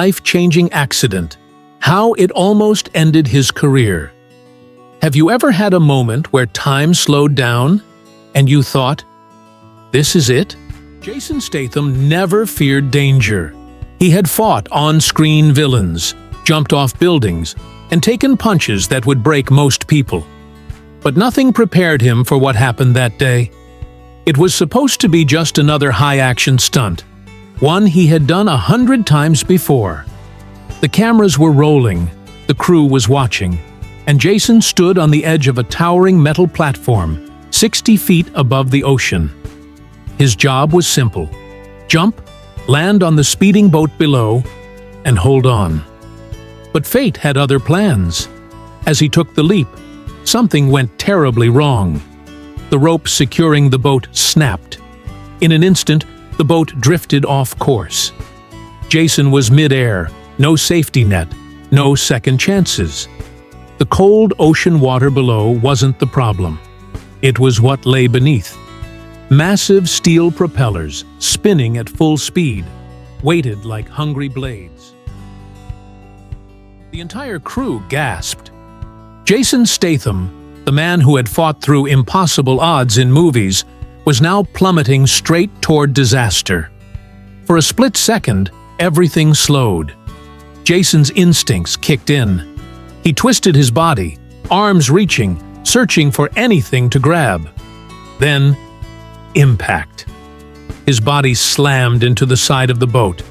life-changing accident, how it almost ended his career. Have you ever had a moment where time slowed down and you thought, "This is it"? Jason Statham never feared danger. He had fought on-screen villains, jumped off buildings, and taken punches that would break most people. But nothing prepared him for what happened that day. It was supposed to be just another high-action stunt, one he had done 100 times before. The cameras were rolling, the crew was watching, and Jason stood on the edge of a towering metal platform, 60 feet above the ocean. His job was simple: jump, land on the speeding boat below, and hold on. But fate had other plans. As he took the leap, something went terribly wrong. The rope securing the boat snapped. In an instant, the boat drifted off course. Jason was mid-air, no safety net, no second chances. The cold ocean water below wasn't the problem. It was what lay beneath. Massive steel propellers, spinning at full speed, waited like hungry blades. The entire crew gasped. Jason Statham, the man who had fought through impossible odds in movies, was now plummeting straight toward disaster. For a split second, everything slowed. Jason's instincts kicked in. He twisted his body, arms reaching, searching for anything to grab. Then, impact. His body slammed into the side of the boat.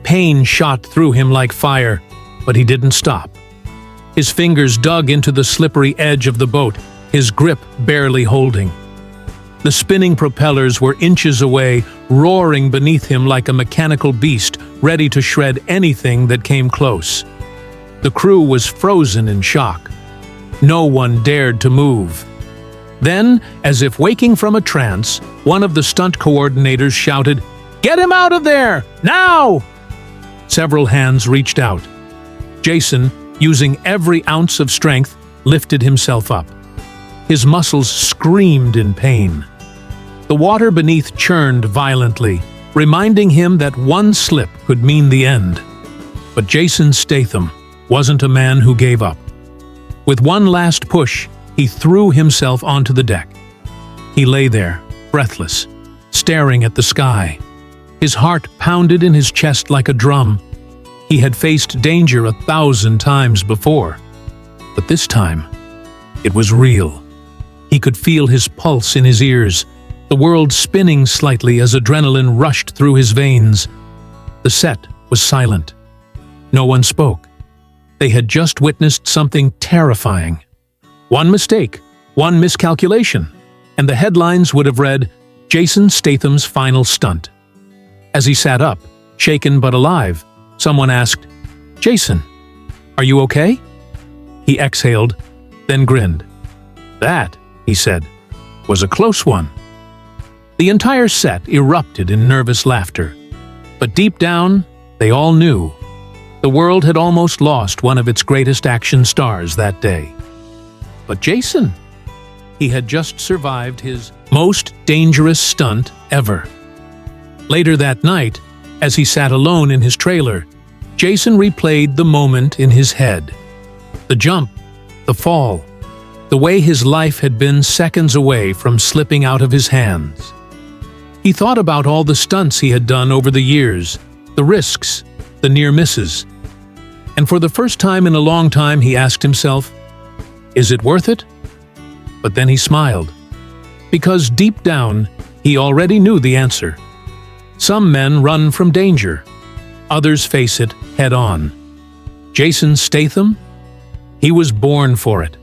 Pain shot through him like fire, but he didn't stop. His fingers dug into the slippery edge of the boat, his grip barely holding. The spinning propellers were inches away, roaring beneath him like a mechanical beast, ready to shred anything that came close. The crew was frozen in shock. No one dared to move. Then, as if waking from a trance, one of the stunt coordinators shouted, "Get him out of there! Now!" Several hands reached out. Jason, using every ounce of strength, lifted himself up. His muscles screamed in pain. The water beneath churned violently, reminding him that one slip could mean the end. But Jason Statham wasn't a man who gave up. With one last push, he threw himself onto the deck. He lay there, breathless, staring at the sky. His heart pounded in his chest like a drum. He had faced danger 1,000 times before, but this time, it was real. He could feel his pulse in his ears, the world spinning slightly as adrenaline rushed through his veins. The set was silent. No one spoke. They had just witnessed something terrifying. One mistake, one miscalculation, and the headlines would have read, "Jason Statham's final stunt." As he sat up, shaken but alive, someone asked, "Jason, are you okay?" He exhaled, then grinned. "That," he said, "was a close one." The entire set erupted in nervous laughter. But deep down, they all knew. The world had almost lost one of its greatest action stars that day. But Jason, he had just survived his most dangerous stunt ever. Later that night, as he sat alone in his trailer, Jason replayed the moment in his head. The jump, the fall, the way his life had been seconds away from slipping out of his hands. He thought about all the stunts he had done over the years, the risks, the near misses. And for the first time in a long time, he asked himself, "Is it worth it?" But then he smiled, because deep down, he already knew the answer. Some men run from danger. Others face it head-on. Jason Statham? He was born for it.